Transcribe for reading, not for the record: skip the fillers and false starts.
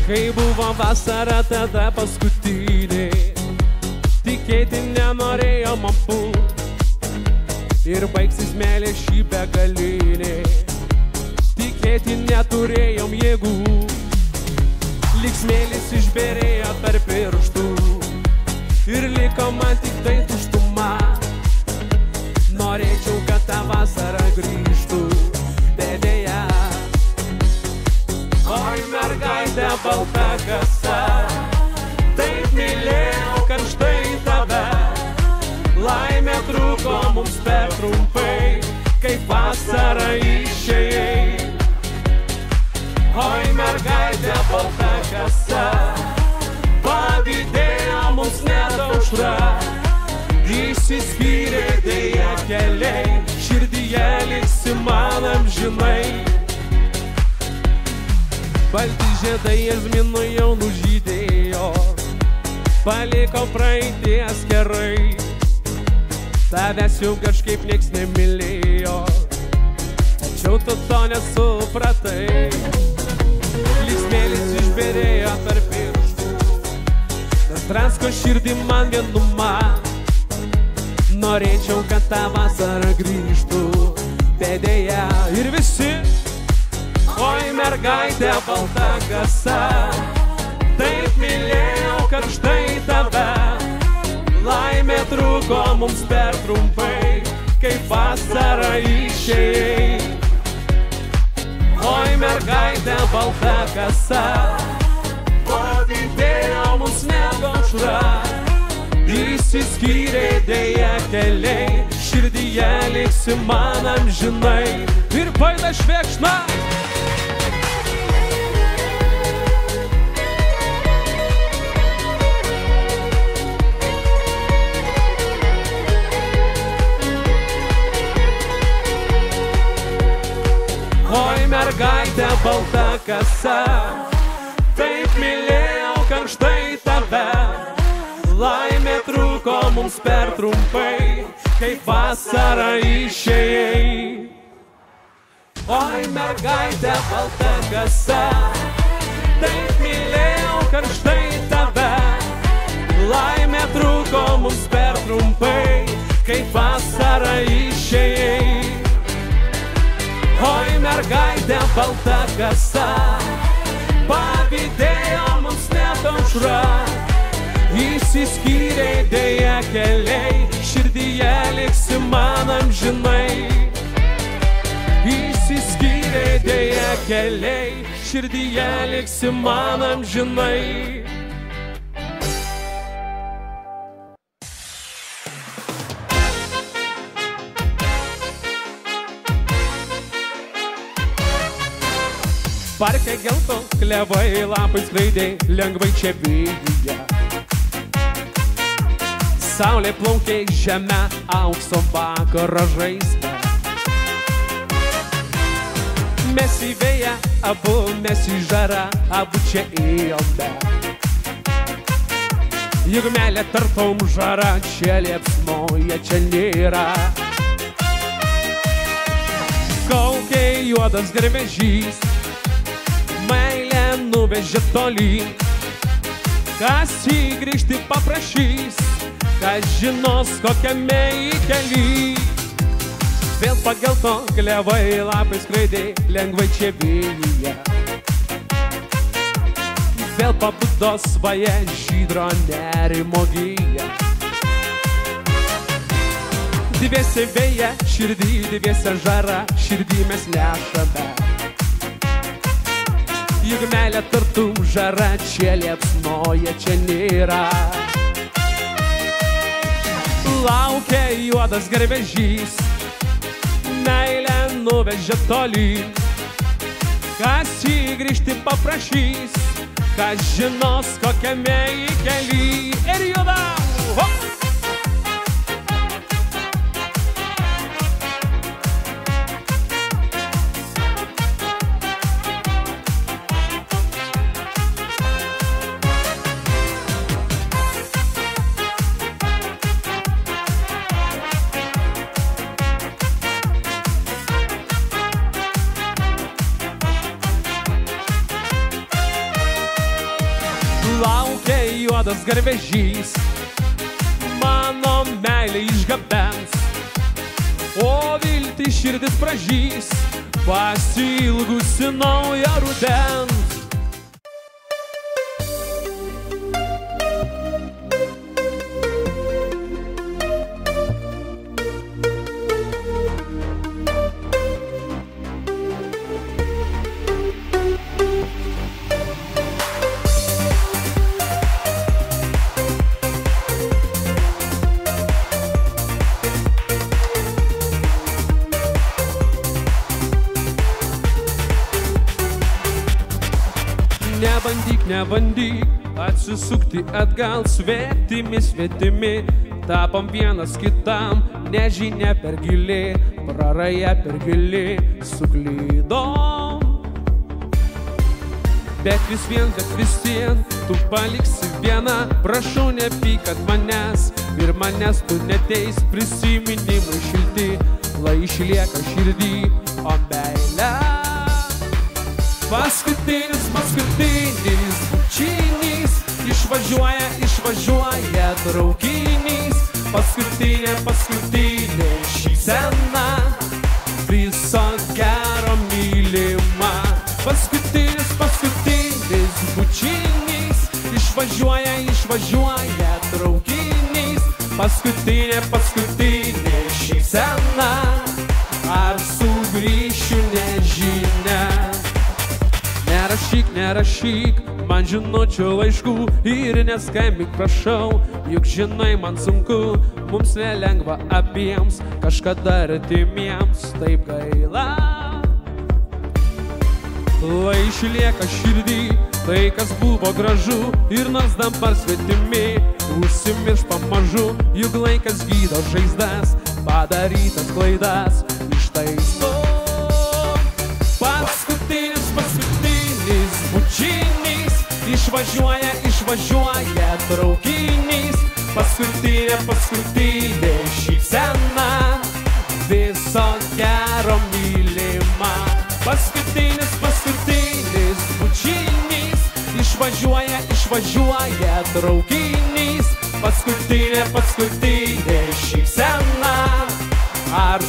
Kai buvo vasara, tada paskutinė, tikėti nenorėjo man būt. Ir baigsis meilė šį begalinė, tikėti neturėjom jėgų. Lyg smėlis išberėjo tarp pirštų ir liko man tik tai tuštuma. Norėčiau, kad ta vasara grįžtų, bet deja. Oi, mergaitė balta kasa, taip mylėjau karštai tave. Laimė trūko mums per trumpai, kaip vasara išėjai. Oi, mergaitė balta kasa, pavydėjo mums net aušra. Išsiskyrė deja keliai, širdyje liksi man amžinai. Balti žiedai jazminų jau nužydėjo, paliko praeities kerai. Tavęs jau kažkaip nieks nemylėjo, tačiau tu to nesupratai. Lyg smėlis išberėjo tarp pirštų, tas transko širdį man vienuma. Norėčiau, kad ta vasara grįžtų, bet deja. Ir visi, oi, mergaitė balta kasa, taip mylėjau karštai tave. Laimė trūko mums per trumpai, kaip vasara išėjai. Oi, mergaitė balta kasa, pavydėjo mums net aušra. Išsiskyrė deja keliai, širdyje liksi man amžinai. Ir paida švėkšna. Oi, mergaitė balta kasa, taip mylėjau karštai tave. Laimė trūko mums per trumpai, kaip vasara išėjai. Oi, mergaitė balta kasa, taip mylėjau karštai tave. Laimė trūko mums per trumpai, kaip vasara išėjai. Oi, mergaitė balta kasa, pavydėjo mums net aušra. Išsiskyrė deja keliai, širdyje liksi man amžinai. Išsiskyrė deja keliai, širdyje liksi man amžinai. Parke gelto klevai lapai skraidė, lengvai čia vėjyje. Saulė plaukė žemę, aukso vakaro žaizdą. Mes į vėją, abu mes į žarą, abu čia ėjome. Juk meilė tartum žara, čia liepsnoja, čia nėra. Kaukė juodas garvežys, meilė nuvežė tolyn. Kas jį grįžti paprašys, kas žinos kokiame į kely. Vėl pagelto klevai lapai skraidė, lengvai čia vėjyje. Vėl pabudo svaja žydro nerimo gyja. Dviese vėja, širdį dviese žara, širdį mes nešame. Juk meilė tartum žara, čia liepsnoja, čia nėra. Laukia juodas garvežys, meilę nuvežė tolyn. Kas jį grįžti paprašys, kas žinos kokiame į kely. Ir juda! Hop! laukia juodas garvežys, mano meilė išgabens, o viltį širdis pražys, pasiilgusi naujo rudens. Nebandyk atsisukti atgal, svetimi, tapom vienas kitam, nežinia per gili, praraja per gili, suklydom. Bet vis vien, tu paliksi viena, prašau nepyk ant manęs, ir manęs tu neteis, prisiminimai šilti, lai išlieka širdį, o meilė. Paskutinis bučinys, išvažiuoja traukinys, paskutinė šypsena, viso gero mylima. Paskutinis bučinys, išvažiuoja traukinys, paskutinė šypsena, ar sugrįšiu nežinia. Nerašyk man žinučių laiškų ir neskambink, prašau, juk žinai man sunku, mums nelengva abiems, kažkada artimiems taip gaila. Lai išlieka širdį tai, kas buvo gražu, ir nors dabar svetimi, užsimirš pamažu, juk laikas gydo žaizdas, padarytas klaidas ištaiso. Paskutinis bučinys, išvažiuoja traukinys, paskutinė šypsena, viso gero mylima. Paskutinis bučinys, išvažiuoja traukinys, paskutinė šypsena, ar